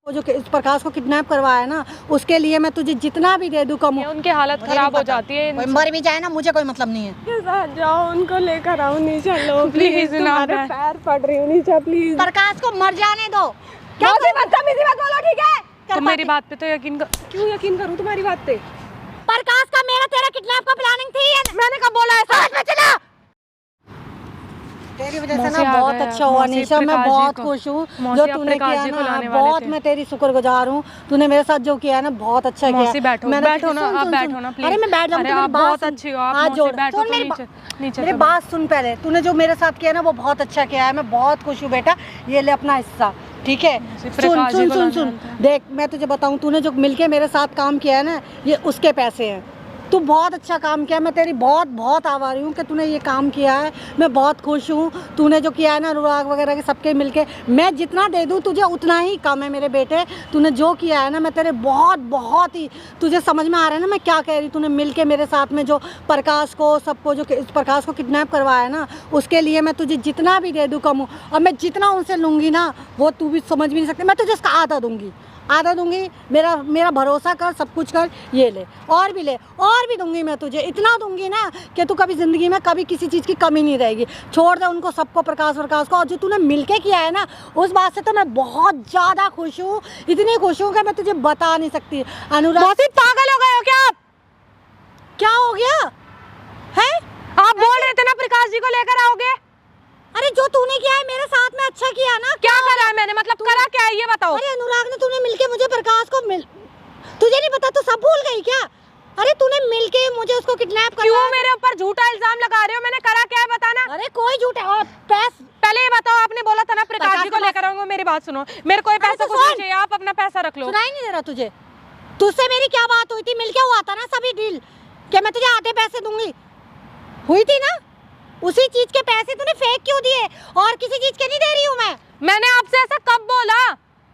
जो इस प्रकाश को किडनैप करवाया है ना, उसके लिए मैं तुझे जितना भी दे दूं कम। उनकी हालत खराब हो जाती है। कोई मर भी जाए ना, मुझे कोई मतलब नहीं है। साथ जाओ, उनको लेकर आओ। नीचे लो प्लीज, तुम्हारे पैर पड़ रही हूँ, नीचे प्लीज। प्रकाश को मर जाने दो। क्या बदतमीजी मत बोलो, ठीक है? तुम मेरी बात पे तो यकीन कर। क्यों यकीन करूँ तुम्हारी बात पे? प्रकाश का मेरा तेरा किडनैप का प्लानिंग थी। मैंने कब बोला ऐसा? तेरी वजह से ना बहुत अच्छा हुआ निशा, मैं बहुत खुश हूँ जो तूने किया ना। बहुत मैं तेरी शुक्रगुजार हूँ, तूने मेरे साथ जो किया है ना बहुत अच्छा किया। बैठो ना, आप बैठो ना प्लीज। अरे मैं बैठ जाऊँ, बहुत अच्छी हो आप, बैठो नीचे। मेरी बात सुन पहले। तूने जो मेरे साथ किया ना वो बहुत अच्छा किया है, मैं बहुत खुश हूँ बेटा। ये ले अपना हिस्सा, ठीक है? सुन सुन सुन सुन, देख मैं तुझे बताऊँ, तूने जो मिलके मेरे साथ काम किया है ना, ये उसके पैसे हैं। तू बहुत अच्छा काम किया, मैं तेरी बहुत बहुत आभारी हूँ कि तूने ये काम किया है। मैं बहुत खुश हूँ तूने जो किया है ना, अनुराग वगैरह के सबके मिलके। मैं जितना दे दूँ तुझे उतना ही कम है मेरे बेटे। तूने जो किया है ना, मैं तेरे बहुत ही, तुझे समझ में आ रहा है ना मैं क्या कह रही हूँ? तूने मिलके मेरे साथ में जो प्रकाश को, सबको जो इस प्रकाश को किडनैप करवाया है ना, उसके लिए मैं तुझे जितना भी दे दूँ कम हूँ। और मैं जितना उनसे लूँगी ना, वो तू भी समझ भी नहीं सकती। मैं तुझे इसका आधा दूँगी, मेरा भरोसा कर, सब कुछ कर। ये ले, और भी ले, और भी दूंगी मैं तुझे। इतना दूंगी ना कि तू कभी ज़िंदगी में कभी किसी चीज़ की कमी नहीं रहेगी। छोड़ दे उनको सबको, प्रकाश को। और जो तूने मिलके किया है ना, उस बात से तो मैं बहुत ज़्यादा खुश हूँ। इतनी खुश हूँ कि मैं तुझे बता नहीं सकती। अनुराग पागल हो गए हो क्या आप? क्या हो गया है? आप बोल रहे थे ना प्रकाश जी को लेकर आओगे। अरे जो तूने किया है मेरे साथ में अच्छा किया ना। क्या करा है मैंने? मतलब करा क्या है ये बताओ। अरे अनुराग ने, तूने मिलके मुझे प्रकाश को तुझे नहीं पता? तू सब भूल गई क्या? अरे तूने मिलके मुझे उसको किडनैप कर। क्यों मेरे ऊपर झूठा इल्जाम लगा रहे हो? मैंने करा क्या है बताना। अरे कोई झूठ है। पहले ये बताओ, आपने बोला था ना प्रकाश जी को लेकर आऊंगा। मेरी बात सुनो, मेरे को पैसा कुछ नहीं चाहिए, आप अपना पैसा रख लो। सुनाई नहीं दे रहा तुझे? तुझसे मेरी क्या बात हुई थी? मिलके हुआ था ना सभी डील कि मैं तुझे आधे पैसे दूंगी, हुई थी ना? उसी चीज के पैसे तूने फेक क्यों दिए? और किसी चीज के नहीं दे रही हूँ मैंने आपसे ऐसा कब बोला?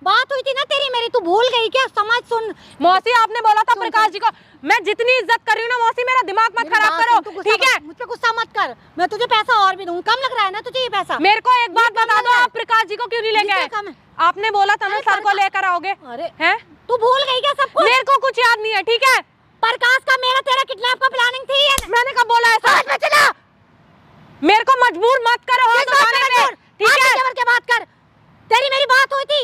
बात हुई थी ना तेरी मेरी, तू भूल गई क्या? समझ सुन मौसी, आपने बोला था प्रकाश जी को। मैं जितनी इज्जत कर रही हूँ ना मौसी, मेरा दिमाग मत खराब करो, ठीक है? मुझ पे गुस्सा मत कर। मैं तुझे पैसा और भी दूंगी। कम लग रहा है ना तुझे ये पैसा? मेरे को एक बात बता दो, आप प्रकाश जी को क्यों नहीं लेके आए? आपने बोला था ना सर को लेकर आओगे। अरे हैं? तू भूल गई क्या सब कुछ? मेरे को कुछ याद नहीं है, ठीक है? प्रकाश का मेरा तेरा किडनैप का प्लानिंग थी। मैंने कब बोला ऐसा? मेरे को मजबूर मत करो हाथ उठाने पे, ठीक है? के बात कर। तेरी मेरी बात हुई थी,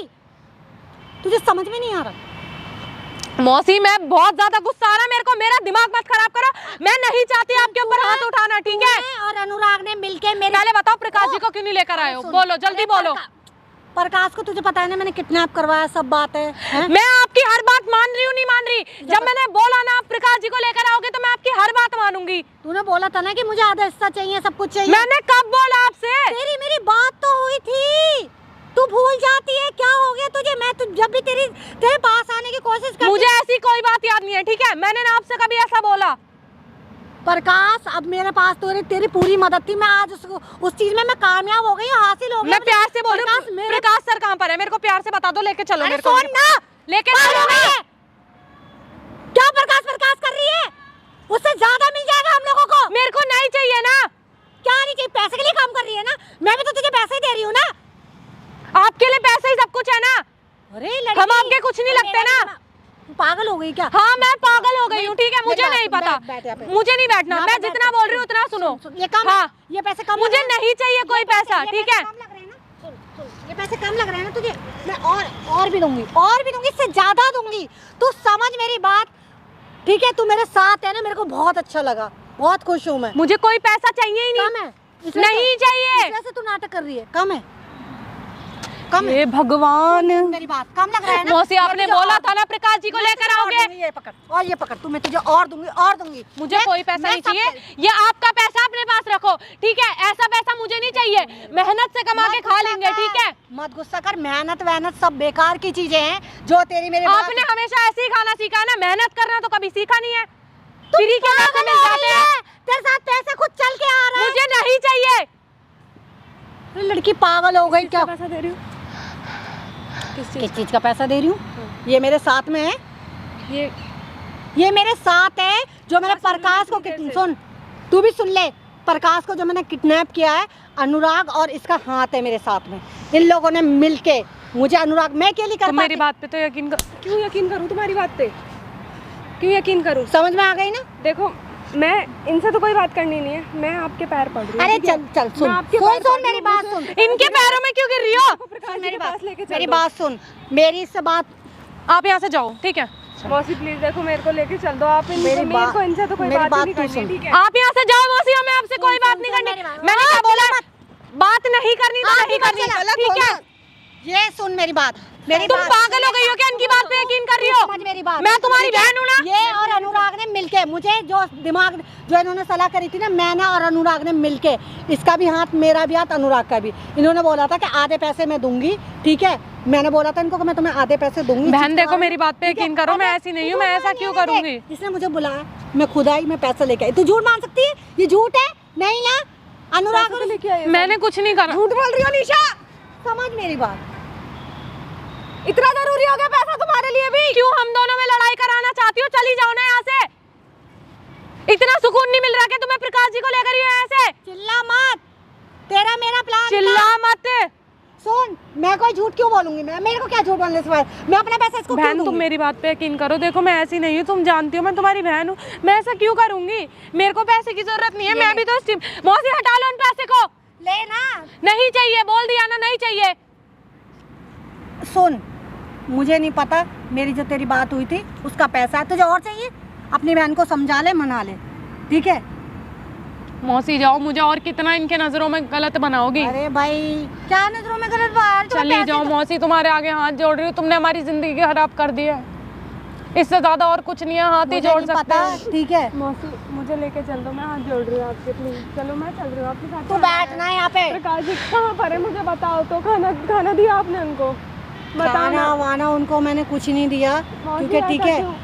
तुझे समझ में नहीं आ रहा? मौसी मैं बहुत ज्यादा गुस्सा आ रहा है मेरे को, मेरा दिमाग मत खराब करो। मैं नहीं चाहती आपके ऊपर हाथ उठाना, ठीक है? और अनुराग ने मिलके मेरे। पहले बताओ प्रकाश जी को क्यों नहीं लेकर आए हो? बोलो जल्दी बोलो। प्रकाश को तुझे पता है ना मैंने किडनैप करवाया, सब बात है? मैं आपकी हर बात मान रही हूँ, नहीं मान रही? जब मैंने बोला ना आप प्रकाश जी को लेकर आओगे तो मैं आपकी हर बात मानूंगी। तूने बोला था ना कि मुझे आधा हिस्सा चाहिए, सब कुछ चाहिए। मैंने कब बोला आपसे? तेरी मेरी बात तो हुई थी, तू भूल जाती है। क्या हो गया तुझे? मैं जब भी तेरे पास आने की कोशिश करती, मुझे ऐसी कोई बात याद नहीं है, ठीक है? मैंने ना आपसे कभी ऐसा बोला। प्रकाश अब मेरे पास तो तेरी पूरी मदद थी। मैं आज उस चीज में मैं कामयाब हो गई, हासिल हो गई। मैं प्यार से बोल रही हूँ, प्रकाश सर कहाँ पर है? मेरे को प्यार से बता दो, लेके चलो मेरे को। ना लेके चलो ना। क्या प्रकाश कर रही है? उससे ज्यादा मिल जाएगा हम लोगों को। मेरे को नहीं चाहिए ना। क्या नहीं चाहिए? पैसे के लिए काम कर रही है ना? मैं भी तो तुझे पैसे ही दे रही हूँ ना। आपके लिए पैसे ही सब कुछ है ना? अरे हम आपके कुछ नहीं लगते ना। पागल हो गई क्या? हाँ मैं पागल हो गई हूँ, ठीक है? मुझे नहीं पता, मुझे नहीं बैठना। मैं जितना बोल रही हूँ उतना सुनो। ये कम, हाँ ये पैसे कम, मुझे नहीं चाहिए कोई पैसा, ठीक है? ये पैसे कम लग रहे हैं ना तुझे? मैं और भी दूंगी, इससे ज्यादा दूंगी। तू समझ मेरी बात, ठीक है? तू मेरे साथ है ना, मेरे को बहुत अच्छा लगा, बहुत खुश हूँ मैं। मुझे कोई पैसा चाहिए ही नहीं। कम है? नहीं चाहिए। वैसे तू नाटक कर रही है। कम है, कम है। भगवान, मेरी बात कम लग रहा है ना? मौसी आपने बोला था ना प्रकाश जी को लेकर आओगे। ये पकड़ और ये पकड़, तू मैं तुझे और दूंगी। मुझे कोई पैसा नहीं चाहिए, ये आपका पैसा अपने पास रखो, ठीक है? ऐसा पैसा मुझे नहीं चाहिए, मेहनत से कमा के खा लेंगे, ठीक है? मत गुस्सा कर। मेहनत सब बेकार की चीजें हैं जो तेरी मेरे। आपने हमेशा ऐसे ही खाना सीखा है ना, मेहनत करना तो कभी सीखा नहीं है। फ्री के पैसे मिल जाते हैं। तेरे साथ पैसे खुद चल के आ रहा है। मुझे नहीं चाहिए। लड़की पागल हो गई क्या? पैसा दे रही हूँ? किस चीज का पैसा दे रही हूँ? ये मेरे साथ में है, ये मेरे साथ है जो मैंने प्रकाश को सुन, तू भी सुन ले। प्रकाश को जो मैंने किडनैप किया है, अनुराग और इसका हाथ है मेरे साथ में। इन लोगों ने मिलके मुझे अनुराग, मैं अकेली कर तुम मेरी पाती। बात पे तो यकीन कर। क्यों यकीन करूँ तुम्हारी बात पे? क्यों यकीन करूँ? समझ में आ गई ना? देखो मैं इनसे तो कोई बात करनी नहीं है, मैं आपके पैर पड़ रही हूँ। अरे ठीक है? चल चल सुन मैं आपके सुन पैर सुन पड़ मेरी रही बात हूँ, सुन। मुझे- इनके पैरों में क्यों गिर रही हो? प्रकाश जी मेरी के बात पास लेके चल मेरी दो। बात सुन, मेरी इससे बात। आप यहाँ से जाओ, ठीक है? मौसी प्लीज देखो मेरे को लेके चल दो आप। मेरी बात- को इनसे तो कोई मेरी बात बात ही नहीं तू करनी, सुन। ठीक है? आप यहाँ से जाओ मौसी, हमें आपसे कोई सुन, बात सुन, नहीं सुन करनी। मेरी बात। मैंने क्या बोला? बात नहीं करनी तो आप नहीं भी करनी, मुझे गलत ठीक हो है? ना। ये सुन मेरी बात, मेरी तुम बात- पागल हो गई हो क्या? इनकी बात पे यकीन कर रही हो? समझ मेरी बात। मैं तुम्हारी बहन हूँ ना? ये और अनुराग ने मिलके मुझे जो दिमाग जो इन्होंने सलाह करी थी ना, मैंने और अनुराग ने मिलके, इसका भी हाथ मेरा भी हाथ अनुराग का भी, इन्होंने बोला था कि आधे पैसे मैं दूंगी, ठीक है? मैंने बोला था इनको कि मैं तुम्हें आधे पैसे दूंगी। बहन देखो मेरी बात पे यकीन करो, मैं ऐसी नहीं हूँ, मैं ऐसा क्यों करूंगी? जिसने मुझे बुलाया मैं खुद आई, मैं पैसे लेके आई। तू झूठ मान सकती है? ये झूठ है? नहीं ना? अनुराग पैसे तो लेके आई है। मैंने कुछ नहीं करा। झूठ बोल रही हो निशा, समझ मेरी बात। इतना जरूरी हो गया पैसा तुम्हारे लिए भी? क्यों हम दोनों में लड़ाई कराना चाहती हो? चली जाओ ना यहाँ से। इतना सुकून नहीं मिल रहा कि तुम्हें प्रकाश जी को लेकर ही यहाँ से? चिल्ला मत, तेरा मेरा प्लान। चिल्ला मत। सुन, मैं कोई झूठ क्यों बोलूंगी? मैं मेरे को क्या झूठ बोलने से? मैं अपना पैसा इसको क्यों बहन तुम दूंगी? मेरी बात पे यकीन करो, देखो मैं ऐसी नहीं हूँ, तुम जानती हो मैं तुम्हारी बहन हूँ, मैं ऐसा क्यों करूंगी? मेरे को पैसे की जरूरत नहीं है, मैं भी तो मौसी हटा लो उन पैसे को। लेना नहीं चाहिए, बोल दिया ना, नहीं चाहिए। सुन, मुझे नहीं पता, मेरी जो तेरी बात हुई थी उसका पैसा है, तुझे और चाहिए? अपनी बहन को समझा ले, मना ले, ठीक है? मौसी जाओ, मुझे और कितना इनके नजरों में गलत बनाओगी? अरे भाई क्या नजरों में गलत बात? तुम्हें चली पैसे जाओ तो- मौसी, तुम्हारे आगे हाथ जोड़ रही हूँ, तुमने हमारी जिंदगी खराब कर दी है, इससे ज्यादा और कुछ नहीं है, हाथ ही मुझे जोड़ नहीं सकते पता, हैं। ठीक है? मौसी मुझे लेके चल दो, मैं हाथ जोड़ रही हूँ आपके, प्लीज चलो मैं चल रही हूँ आपके साथ। तू बैठना यहाँ पे। प्रकाश जी कहाँ पर है मुझे बताओ तो। खाना खाना दिया आपने उनको? बताओ खाना ना। वाना उनको मैंने कुछ नहीं दिया, मौसी, क्योंकि ठीक ऐसा है क्यों?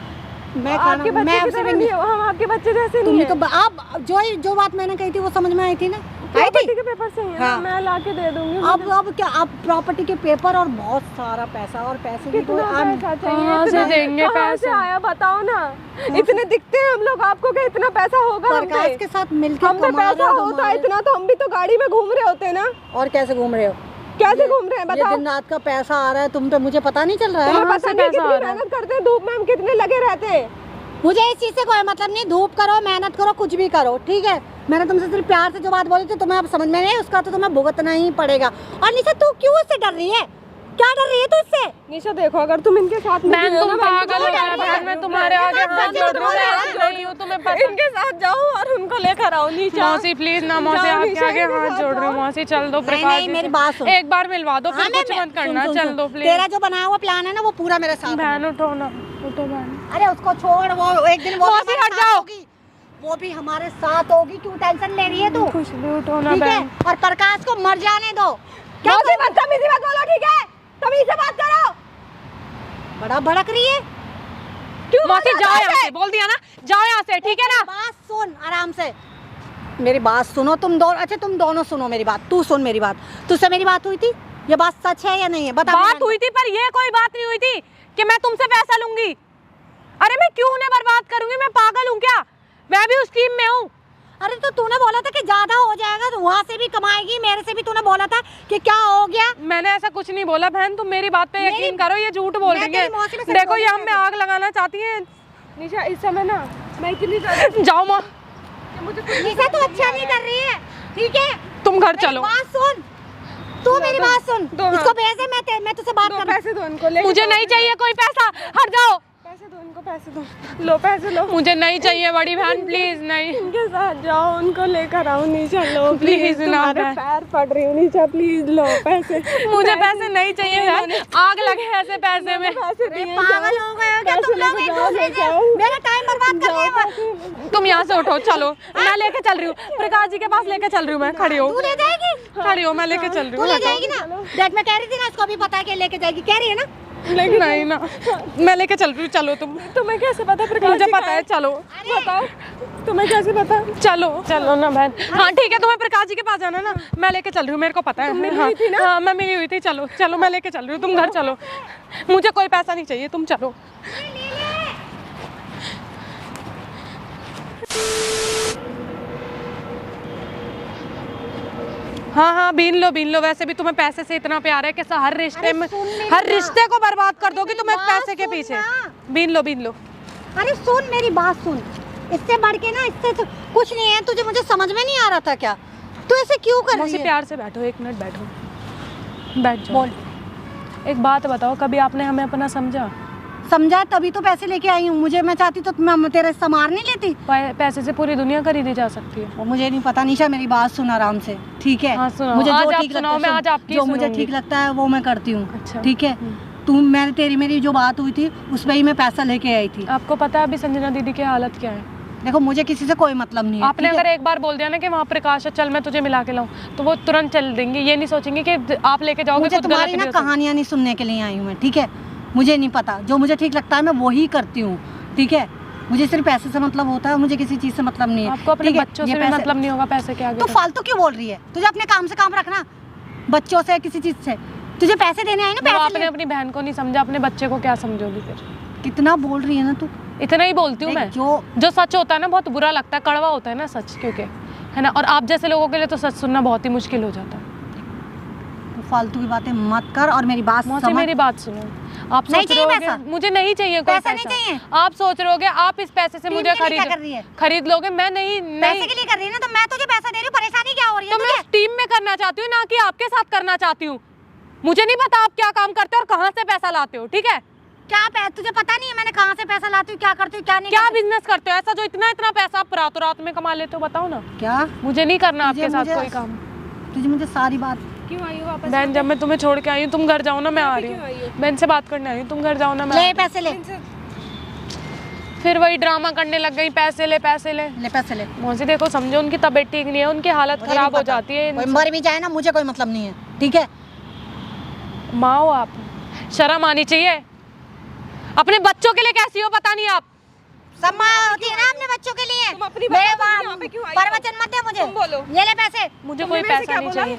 मैं आपके खाना बच्चे मैं की आपसे तरह भी नहीं है, हम आपके बच्चे जैसे नहीं तुमने है। तो अब जो बात मैंने कही थी वो समझ में आई थी ना? आई थी? प्रॉपर्टी के पेपर चाहिए ना, हाँ। मैं ला के दे दूंगी। अब क्या, अब प्रॉपर्टी के पेपर और बहुत सारा पैसा, और पैसे की कितना पैसा चाहिए? कहाँ से देंगे कहाँ पैसे? से आया बताओ ना? इतने दिखते हैं हम लोग आपको कि इतना पैसा होगा हम प्रकाश पे? के साथ मिलकर हम पे कमा रहे पैसा हो होता तुम्हारे- इतना तो हम भी तो गाड़ी में घूम रहे होते ना। और कैसे घूम रहे हो? कैसे घूम रहे हैं ये बताओ? दिन रात का पैसा आ रहा है तुम पे, मुझे पता नहीं चल रहा तुम्हें है? कहाँ पता से नहीं पैसा कितनी आ रहा है? मेहनत करते हैं, धूप में हम कितने लगे रहते हैं। मुझे इस चीज से कोई मतलब नहीं, धूप करो, मेहनत करो, कुछ भी करो, ठीक है? मैंने तुमसे सिर्फ प्यार से जो बात बोली थी तुम्हें अब समझ में नहीं, उसका तो तुम्हें भुगतना ही पड़ेगा। और निशा तू क्यों उससे डर रही है? क्या डर रही है तू इससे? निशा देखो अगर तुम इनके साथ बहन निकलो तुम ना, मैं पागल हो इनको गए, बहन मैं तुम्हारे आगे हाथ सच्ची जोड़ तो रही हूँ, बोल रहा मैं है। हाथ नहीं हूँ, तुम्हें पता। इनके साथ जाओ और उनको लेकर आओ निशा। मौसी प्लीज ना, मौसी जाओ आपके निशा, आगे इनके हाथ साथ जोड़ रही हूँ, जाओ। मौसी चल दो नहीं, प्रकाश नहीं, जी मेरी से। बात सुन। एक बार मिलवा दो, फिर हाँ, कुछ मैं- मत करना, सुन, चल सुन, दो सुन। प्लीज। तेरा जो बनाया हुआ प्लान है ना वो पूरा मेरे साथ है। बहन उठो ना, उठो बहन। अरे उसको छोड़, वो एक दिन वो मौसी, भी हमारे हट साथ जाओ। होगी। वो भी हमारे साथ होगी, क्यों टेंशन ले रही है तू? खुशबू उठो ना ठीक है? बहन। और प्रकाश को मर जाने दो। क्या मौसी बदतमीजी मत बोलो, ठीक है? तमीज से बात करो। बड़ा भड़क रही है? मौसी जाओ यहाँ से, बोल दिया ना, जाओ यहाँ से, ठीक है ना? बात सुन आराम से, मेरी बात सुनो तुम दोनों। अच्छा तुम दोनों सुनो मेरी बात, तू सुन मेरी बात। तुझसे मेरी बात हुई थी, ये बात सच है या नहीं है? बता। बात हुई थी, पर ये कोई बात नहीं हुई थी कि मैं तुमसे पैसा लूंगी। अरे मैं क्यों उन्हें बर्बाद करूंगी? मैं पागल हूँ क्या? मैं भी उस टीम में हूँ। अरे तो तूने बोला था कि ज्यादा हो जाएगा तो वहाँ से भी कमाएगी, मेरे से भी तूने बोला था कि क्या हो गया? मैंने ऐसा कुछ नहीं बोला बहन, तुम मेरी बात पे यकीन करो, ये झूठ बोल मैं रही तेरी मौसी में है। सच देखो बोल ये रही हम में आग लगाना चाहती है। निशा इस समय ना मैं इतनी ज्यादा जाओ माँ, निशा तू अच्छा नहीं कर रही है, ठीक है? तुम घर मेरी चलो। बात सुन, तू मेरी बात सुन। दो, हाँ। इसको भेजे, मैं तुझसे बात दो, कर। पैसे दो इनको, लेके मुझे जाओ। नहीं चाहिए कोई पैसा, हट जाओ। पैसे दो इनको, पैसे दो, लो पैसे लो। मुझे नहीं चाहिए बड़ी बहन, प्लीज नहीं। इनके साथ जाओ, उनको लेकर आओ निशा, लो Please प्लीज, ना तुम्हारे बहन। पैर पड़ रही हूँ निशा, प्लीज लो पैसे। मुझे पैसे नहीं चाहिए बहन, आग लगे ऐसे पैसे में। पैसे दिए पागल हो गए हो क्या तुम लोग? एक दूसरे से मेरा टाइम बर्बाद कर रहे हो। तुम यहाँ से उठो, चलो मैं लेके चल रही हूँ, प्रकाश जी के पास लेके चल रही हूँ, मैं खड़ी हूँ, तू ले जाएगी? खड़ी हूँ, मैं लेके चल रही तू हूँ। ले हटो। जाएगी ना? देख मैं कह रही थी ना, इसको भी पता है कि लेके जाएगी, कह रही है ना? नहीं ना, मैं लेके चल रही हूँ, चलो तुम। तुम्हें कैसे पता प्रकाश मुझे जी पता कहाँ है, चलो बताओ तुम्हें कैसे पता? चलो चलो ना बहन। हाँ ठीक है, तुम्हें प्रकाश जी के पास जाना ना, मैं लेके चल रही हूँ, मेरे को पता है। मिली हाँ, हुई थी ना? हाँ मैं मिली हुई थी, चलो चलो मैं लेके चल रही हूँ, तुम घर चलो, मुझे कोई पैसा नहीं चाहिए, तुम चलो। हाँ हाँ बीन लो, वैसे भी तुम्हें पैसे से इतना प्यार है कि हर रिश्ते में, हर रिश्ते को बर्बाद कर दोगी तुम्हें पैसे के पीछे। बीन लो। अरे सुन मेरी बात सुन, इससे बढ़ के ना, इससे तो कुछ नहीं है। तुझे मुझे समझ में नहीं आ रहा था क्या? तू ऐसे क्यों कर रही है? प्यार से बैठो, 1 मिनट बैठ जाओ। बोल। एक बात बताओ, कभी आपने हमें अपना समझा तभी तो पैसे लेके आई हूँ। मुझे चाहती तो मैं तेरे सामान नहीं लेती। पैसे से पूरी दुनिया खरीदी जा सकती है। वो मुझे नहीं पता निशा, मेरी बात सुन आराम से, ठीक है? हाँ, सुनाओ। मुझे आज जो आप ठीक सुनाओ, मैं आज आपकी जो मुझे सुनूंगी। ठीक लगता है वो मैं करती हूँ। अच्छा। ठीक है, तेरी मेरी जो बात हुई थी उसमें ही मैं पैसा लेके आई थी। आपको पता है अभी संजना दीदी की हालत क्या है? देखो मुझे किसी से कोई मतलब नहीं है। आपने ठीक है? अगर एक बार बोल दिया ना कि वहाँ प्रकाश है, चल मैं तुझे मिला के लाऊं, तो वो तुरंत चल देंगे। ये नहीं सोचेंगे कि आप लेके जाओगे। मुझे खुद तुम्हारी गलत ना नहीं हो सकती। कहानियां नहीं सुनने के लिए आई हूँ मैं, ठीक है? मुझे नहीं पता, जो मुझे ठीक लगता है मैं वही करती हूँ, ठीक है? मुझे सिर्फ पैसे से मतलब होता है, मुझे किसी चीज से मतलब नहीं है। आपको अपने ठीक है? बच्चों ये से भी पैसे- मतलब नहीं होगा पैसे के आगे। तो फालतू क्यों बोल रही है? तुझे अपने काम से काम रखना, बच्चों से किसी चीज से। तुझे पैसे देने आए ना, वो पैसे आपने ले। अपनी बहन को नहीं समझा, अपने बच्चे को क्या समझोगी फिर? कितना बोल रही है ना तू। इतना ही बोलती हूँ देख, मैं। जो सच होता है ना बहुत बुरा लगता है, कड़वा होता है ना सच, क्योंकि है ना। और आप जैसे लोगों के लिए तो सच सुनना बहुत ही मुश्किल हो जाता है। फालतू की बातें मत कर और मेरी बात मौसी समझ। मेरी बात सुनो। आप नहीं सोच चाहिए रहे पैसा। होगे मुझे नहीं चाहिए कोई पैसा नहीं चाहिए। आप सोच रहे होगे आप इस पैसे से टीम मुझे के लिए क्या कर रही है? खरीद लोगे। मैं नहीं पैसे के लिए कर रही है ना, तो मैं तुझे पैसा दे रही हूँ, परेशानी क्या हो रही है तो मैं तुझे? उस टीम में करना चाहती हूँ, ना कि आपके साथ करना चाहती हूँ। मुझे नहीं पता आप क्या काम करते हो और कहाँ से पैसा लाते हो, ठीक है? क्या तुझे पता नहीं है मैंने कहाँ से पैसा लाती हूँ, क्या करती हूँ, क्या नहीं क्या करती? बिजनेस करते हो ऐसा जो इतना पैसा आप रातों रात में कमा लेते हो? बताओ ना। क्या मुझे नहीं करना तुझे आपके साथ मुझे- कोई काम। तुझे मुझे सारी बात। क्यों आई हो वापस? बहन जब मैं तुम्हें छोड़ के आई हूँ, तुम घर जाओ ना, मैं आ रही क्यों आई हूँ। मैं इनसे बात करने आई हूँ, तुम घर जाओ ना, मैं ले पैसे ले, फिर वही ड्रामा करने लग गई, पैसे ले। ले पैसे ले। मौसी देखो समझो, उनकी तबीयत ठीक नहीं है, उनकी हालत मुझे खराब नहीं हो पता। जाती है। कोई मर भी जाए ना, मुझे कोई मतलब नहीं है, ठीक है? माँ हो आप, शर्म आनी चाहिए। अपने बच्चों के लिए कैसी हो पता नहीं आप। सब माँ होती है ना अपने बच्चों के लिए। तुम अपनी मेरे बात सुनो, वहाँ यहाँ पे क्यों आई हो? प्रवचन मत दे मुझे। तुम बोलो। ये ले पैसे, मुझे तुमने कोई मेरे से पैसा क्या नहीं बोला? चाहिए।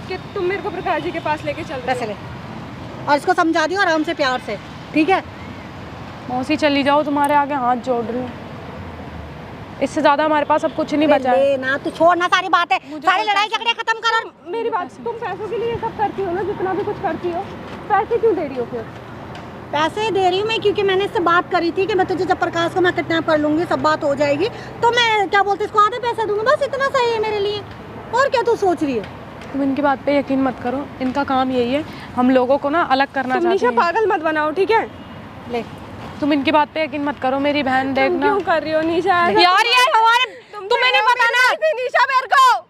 कि तुम मेरे को प्रकाश जी के पास लेके चल रहे पैसे हो। ले और इसको समझा दियो आराम से, प्यार से, ठीक है? मौसी चली जाओ, तुम्हारे आगे हाथ जोड़ रही हूँ। इससे ज्यादा हमारे पास अब कुछ नहीं बचा है। ले ना, तू छोड़ ना सारी बातें, मुझे सारी कोई लड़ाई झगड़े खत्म कर। और मेरी बात, तुम पैसों के लिए ये सब करती हो ना, जितना भी कुछ करती हो, पैसे क्यों दे रही हो फिर? पैसे दे रही हूँ मैं क्योंकि मैंने इससे बात करी थी कि मैं तुझे जब प्रकाश को मैं किडनैप कर लूंगी, सब बात हो जाएगी, तो मैं क्या बोलते इसको आधे पैसे दूंगी, बस इतना सही है मेरे लिए। और क्या तू सोच रही है? तुम इनकी बात पे यकीन मत करो, इनका काम यही है हम लोगों को ना अलग करना तुम चाहती निशा है। पागल मत बनाओ, ठीक है? ले तुम इनकी बात पे यकीन मत करो, मेरी बहन तुम देखना। क्यों कर रही हो निशा? ऐसा यार ये हमारे तुम्हें नहीं पता ना, निशा मेरे को।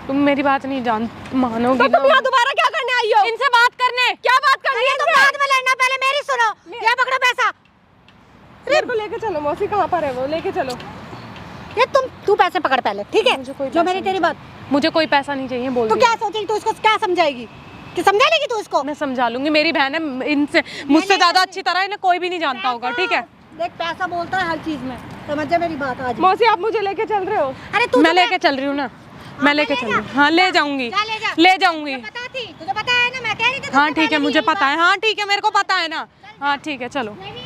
तुम मेरी बात नहीं मानोगी तो ना। तुम यहाँ दोबारा क्या करने आई हो? इनसे बात करने। क्या बात करनी है तुम तुमने? बाद में लड़ना, पहले मेरी सुनो। ये पकड़ो पैसा। मेरे को लेके चलो, मौसी कहाँ पर है वो, लेके चलो। ये तू पैसे पकड़ पहले, ठीक है? मुझे कोई जो पैसा मेरी नहीं तेरी बात। मुझे कोई पैसा नहीं चाहिए, बोल तू दिया। क्या सोचेगी? तू इसको क्या समझाएगी? कि समझा लेगी तू इसको? मैं समझा लूंगी, मेरी बहन है, इनसे मुझसे ज्यादा अच्छी तरह इन्हें कोई भी नहीं जानता होगा, ठीक है? देख पैसा बोलता है हर चीज में, समझ जा मेरी बात आज। मौसी आप मुझे लेके चल रहे हो? अरे तू मैं लेके चल रही हूँ ना, मैं लेके चल रही हूँ। हाँ ले जाऊंगी, जा, ले जा। ले जाऊंगी। पता थी, तुझे पता है ना, मैं कह रही थी हाँ तुझसे ठीक है, पहले मुझे भी पता है। हाँ ठीक है, मेरे को पता है ना। हाँ ठीक है, चलो। मैं भी